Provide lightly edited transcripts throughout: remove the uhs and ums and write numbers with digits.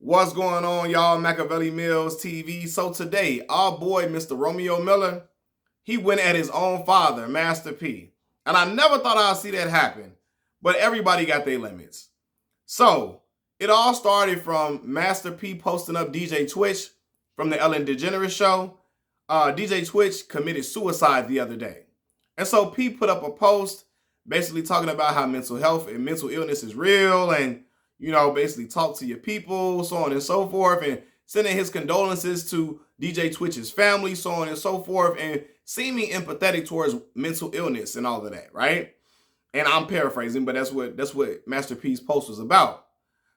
What's going on, y'all? Machiavelli Mills TV. So today, our boy, Mr. Romeo Miller, he went at his own father, Master P. And I never thought I'd see that happen, but everybody got their limits. So it all started from Master P posting up DJ Twitch from the Ellen DeGeneres show. DJ Twitch committed suicide the other day. And so P put up a post basically talking about how mental health and mental illness is real and basically talk to your people, so on and so forth, and sending his condolences to DJ Twitch's family, so on and so forth, and seeming empathetic towards mental illness and all of that, right? And I'm paraphrasing, but that's what Master P's post was about.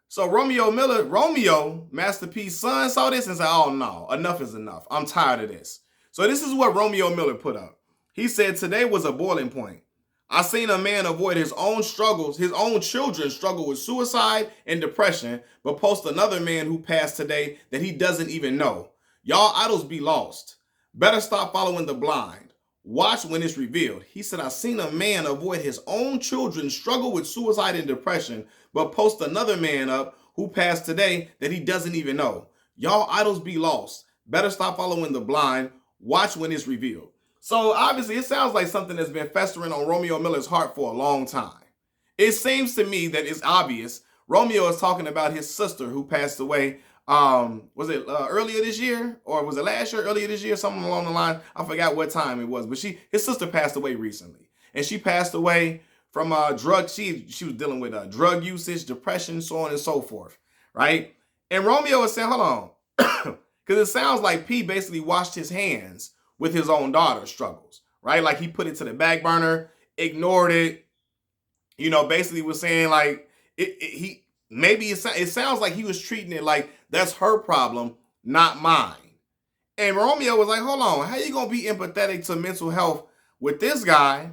So Romeo, Master P's son, saw this and said, oh no, enough is enough. I'm tired of this. So this is what Romeo Miller put up. He said, today was a boiling point. I seen a man avoid his own struggles, his own children struggle with suicide and depression, but post another man who passed today that he doesn't even know. Y'all idols be lost. Better stop following the blind. Watch when it's revealed. He said, I seen a man avoid his own children struggle with suicide and depression, but post another man up who passed today that he doesn't even know. Y'all idols be lost. Better stop following the blind. Watch when it's revealed. So obviously it sounds like something that's been festering on Romeo Miller's heart for a long time. It seems to me that it's obvious. Romeo is talking about his sister who passed away. Was it earlier this year, or was it last year? Earlier this year, something along the line. I forgot what time it was, but his sister passed away recently, and she passed away from drug. She was dealing with drug usage, depression, so on and so forth, right? And Romeo is saying, hold on, because it sounds like P basically washed his hands with his own daughter's struggles, right? Like he put it to the back burner, ignored it, basically was saying like, it sounds like he was treating it like that's her problem, not mine. And Romeo was like, hold on, how you gonna be empathetic to mental health with this guy,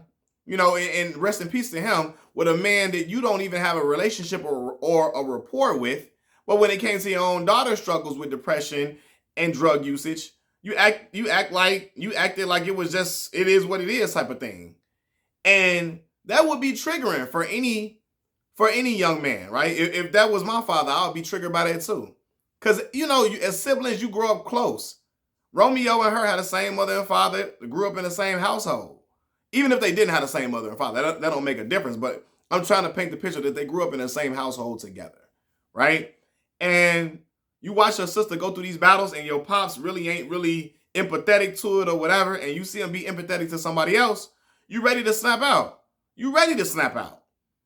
and rest in peace to him, with a man that you don't even have a relationship or a rapport with, but when it came to your own daughter's struggles with depression and drug usage, you acted like it was just, it is what it is type of thing. And that would be triggering for any young man, right? If that was my father, I would be triggered by that too. Because, as siblings, you grow up close. Romeo and her had the same mother and father, grew up in the same household. Even if they didn't have the same mother and father, that don't make a difference. But I'm trying to paint the picture that they grew up in the same household together, right? And you watch your sister go through these battles and your pops really ain't really empathetic to it or whatever, and you see him be empathetic to somebody else, you ready to snap out. You ready to snap out.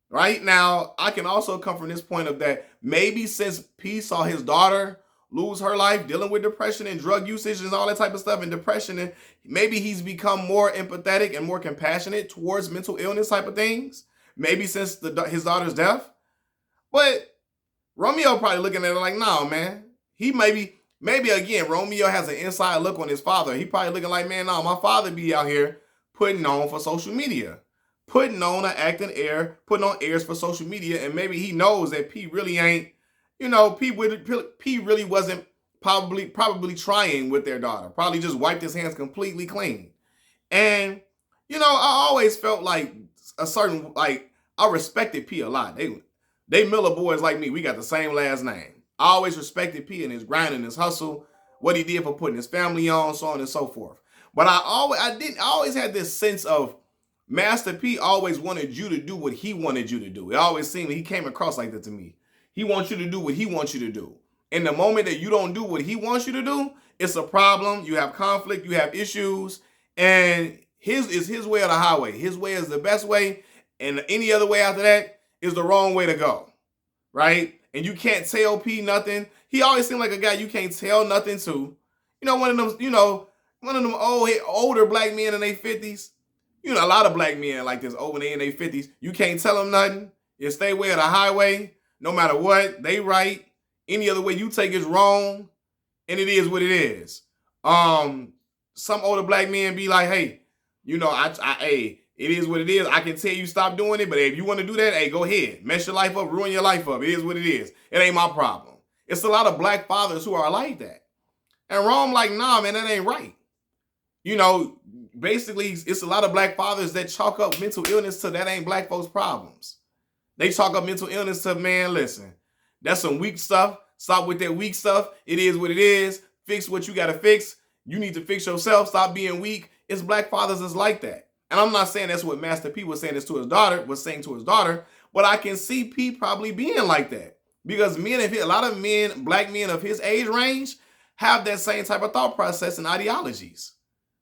Right? Now, I can also come from this point of that maybe since P saw his daughter lose her life dealing with depression and drug usage and all that type of stuff and depression, and maybe he's become more empathetic and more compassionate towards mental illness type of things. Maybe since his daughter's death. But Romeo probably looking at it like, no, man. He maybe again, Romeo has an inside look on his father. He probably looking like, man, no, my father be out here putting on for social media. Putting on an acting air, putting on airs for social media, and maybe he knows that P really ain't, P really wasn't probably trying with their daughter. Probably just wiped his hands completely clean. And, I always felt like I respected P a lot. They Miller boys like me, we got the same last name. I always respected P and his grind and his hustle, what he did for putting his family on, so on and so forth. But I always had this sense of Master P always wanted you to do what he wanted you to do. It always seemed he came across like that to me. He wants you to do what he wants you to do. In the moment that you don't do what he wants you to do, it's a problem. You have conflict, you have issues, and his is his way or the highway. His way is the best way, and any other way after that is the wrong way to go, right? And you can't tell P nothing. He always seemed like a guy you can't tell nothing to. One of them older black men in their 50s. A lot of black men like this over there in their 50s. You can't tell them nothing. You stay way of the highway. No matter what, they right. Any other way you take is wrong. And it is what it is. Some older black men be like, hey, hey, it is what it is. I can tell you stop doing it, but if you want to do that, hey, go ahead. Mess your life up, ruin your life up. It is what it is. It ain't my problem. It's a lot of black fathers who are like that. And Rome like, nah, man, that ain't right. Basically, it's a lot of black fathers that chalk up mental illness to that ain't black folks' problems. They chalk up mental illness to, man, listen, that's some weak stuff. Stop with that weak stuff. It is what it is. Fix what you got to fix. You need to fix yourself. Stop being weak. It's black fathers that's like that. And I'm not saying that's what Master P was saying this to his daughter, but I can see P probably being like that. Because a lot of men, black men of his age range, have that same type of thought process and ideologies,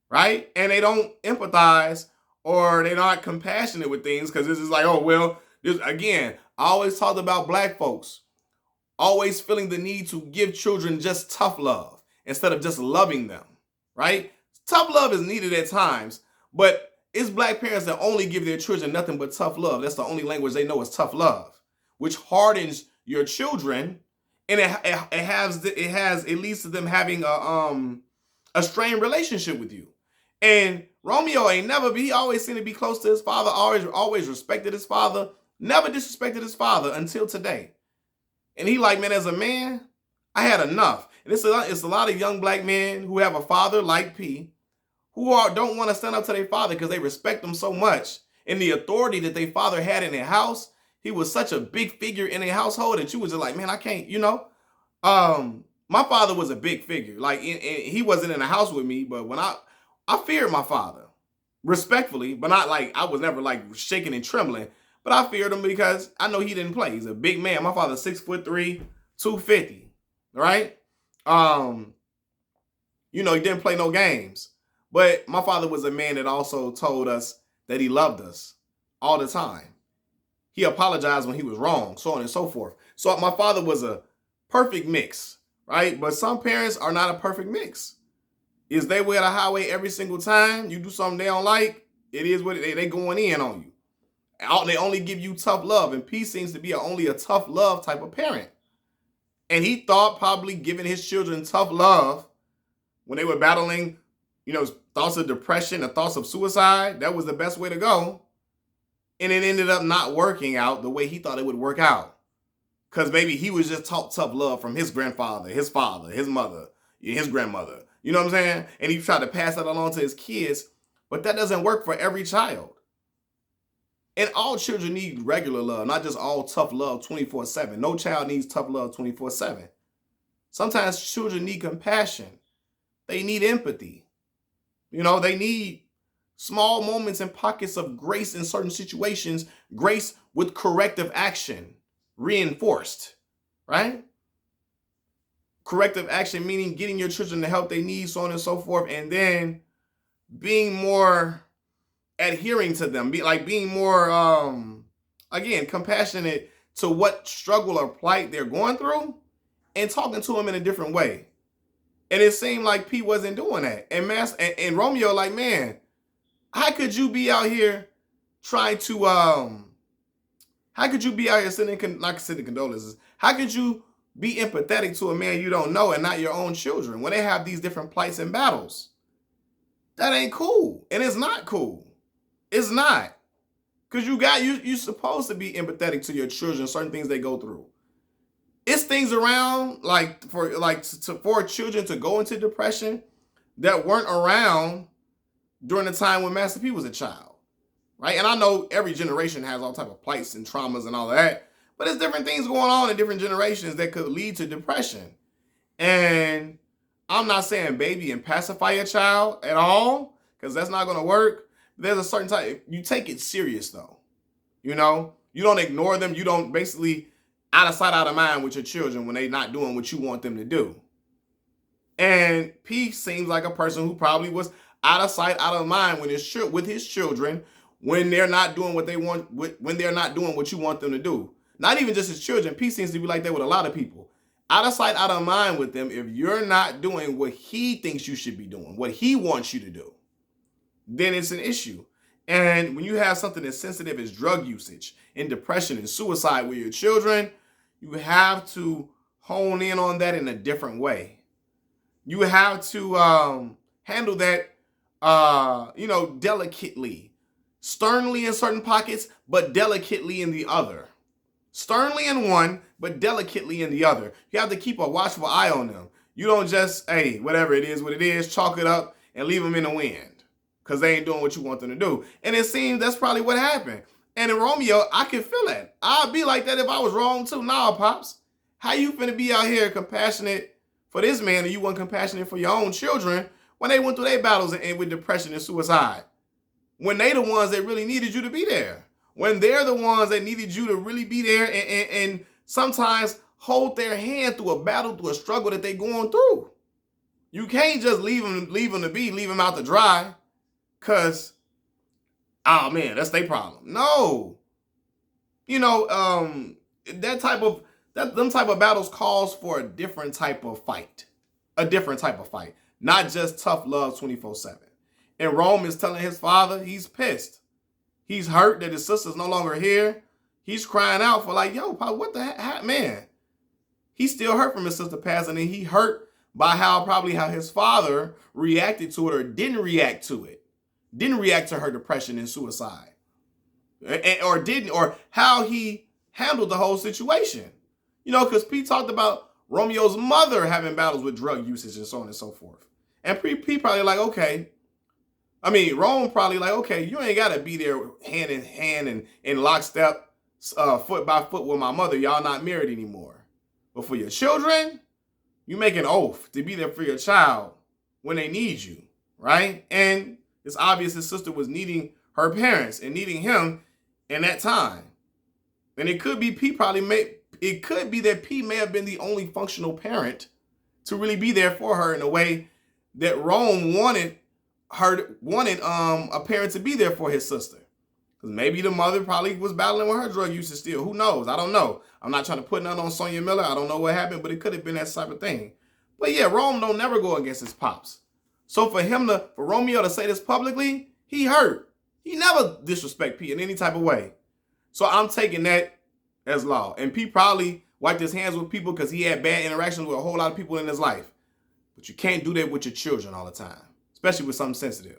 right? And they don't empathize or they're not compassionate with things because this is like, oh, well, again, I always talked about black folks always feeling the need to give children just tough love instead of just loving them, right? Tough love is needed at times, but it's black parents that only give their children nothing but tough love. That's the only language they know is tough love, which hardens your children, and it leads to them having a strained relationship with you. And Romeo he always seemed to be close to his father, always respected his father, never disrespected his father until today. And he like, man, as a man, I had enough. And it's a lot of young black men who have a father like P, who don't want to stand up to their father because they respect them so much. And the authority that their father had in their house, he was such a big figure in their household that you was just like, man, I can't, my father was a big figure. Like, he wasn't in the house with me, but when I feared my father, respectfully, but not like, I was never like shaking and trembling, but I feared him because I know he didn't play. He's a big man. My father's 6'3", 250, right? He didn't play no games. But my father was a man that also told us that he loved us all the time. He apologized when he was wrong, so on and so forth. So my father was a perfect mix, right? But some parents are not a perfect mix. Is they way the highway every single time you do something they don't like, it is what they going in on you. They only give you tough love, and P seems to be only a tough love type of parent. And he thought probably giving his children tough love when they were battling, thoughts of depression and thoughts of suicide, that was the best way to go. And it ended up not working out the way he thought it would work out. Because maybe he was just taught tough love from his grandfather, his father, his mother, his grandmother. You know what I'm saying? And he tried to pass that along to his kids. But that doesn't work for every child. And all children need regular love, not just all tough love 24/7. No child needs tough love 24/7. Sometimes children need compassion. They need empathy. They need small moments and pockets of grace in certain situations, grace with corrective action, reinforced, right? Corrective action meaning getting your children the help they need, so on and so forth, and then being more adhering to them, being more, again, compassionate to what struggle or plight they're going through and talking to them in a different way. And it seemed like P wasn't doing that. And Romeo, like, man, how could you be out here trying to, how could you be out here sending condolences? How could you be empathetic to a man you don't know and not your own children when they have these different plights and battles? That ain't cool. And it's not cool. It's not. Because you're supposed to be empathetic to your children, certain things they go through. It's things around for children to go into depression that weren't around during the time when Master P was a child, right? And I know every generation has all type of plights and traumas and all that, but there's different things going on in different generations that could lead to depression. And I'm not saying baby and pacify your child at all, because that's not going to work. There's a certain type, you take it serious though. You don't ignore them. You don't basically out of sight, out of mind with your children when they're not doing what you want them to do. And P seems like a person who probably was out of sight, out of mind with his children when they're not doing what they want, when they're not doing what you want them to do. Not even just his children. P seems to be like that with a lot of people. Out of sight, out of mind with them if you're not doing what he thinks you should be doing, what he wants you to do, then it's an issue. And when you have something as sensitive as drug usage and depression and suicide with your children, you have to hone in on that in a different way. You have to handle that, delicately, sternly in certain pockets, but delicately in the other. Sternly in one, but delicately in the other. You have to keep a watchful eye on them. You don't just, hey, whatever it is, chalk it up and leave them in the wind because they ain't doing what you want them to do. And it seems that's probably what happened. And in Romeo, I can feel that. I'd be like that if I was wrong too. Nah, Pops. How you finna be out here compassionate for this man and you weren't compassionate for your own children when they went through their battles and with depression and suicide? When they the ones that really needed you to be there. When they're the ones that needed you to really be there and sometimes hold their hand through a battle, through a struggle that they're going through. You can't just leave them out to dry because, oh man, that's their problem. No. You know, them type of battles calls for a different type of fight. A different type of fight. Not just tough love 24/7. And Rome is telling his father he's pissed. He's hurt that his sister's no longer here. He's crying out for like, yo, Pop, what the heck, man? He's still hurt from his sister passing, and he hurt by how his father reacted to it or didn't react to it. Didn't react to her depression and suicide. Or how he handled the whole situation. You know, because Pete talked about Romeo's mother having battles with drug usage and so on and so forth. And Pete probably like, okay. I mean, Rome probably like, okay, you ain't got to be there hand in hand and in lockstep, foot by foot with my mother. Y'all not married anymore. But for your children, you make an oath to be there for your child when they need you, right? And it's obvious his sister was needing her parents and needing him in that time. And it could be that Pete may have been the only functional parent to really be there for her in a way that Rome wanted a parent to be there for his sister. Because maybe the mother probably was battling with her drug usage still. Who knows? I don't know. I'm not trying to put nothing on Sonya Miller. I don't know what happened, but it could have been that type of thing. But yeah, Rome don't never go against his pops. So for Romeo to say this publicly, he hurt. He never disrespect Pete in any type of way. So I'm taking that as law. And Pete probably wiped his hands with people because he had bad interactions with a whole lot of people in his life. But you can't do that with your children all the time, especially with something sensitive.